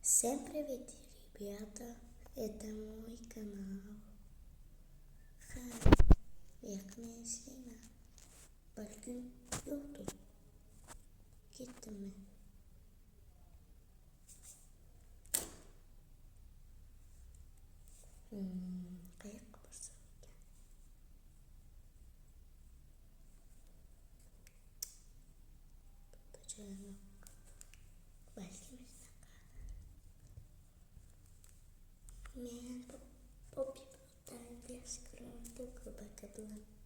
Всем привет, ребята! Это мой канал. Як не сильно. Bugün yoktu. Gittim mi? Kayak bersama. Tutacağım. Belki bizden kalır. Ben bu bir tane biraz kırıldı. Bakabilirim.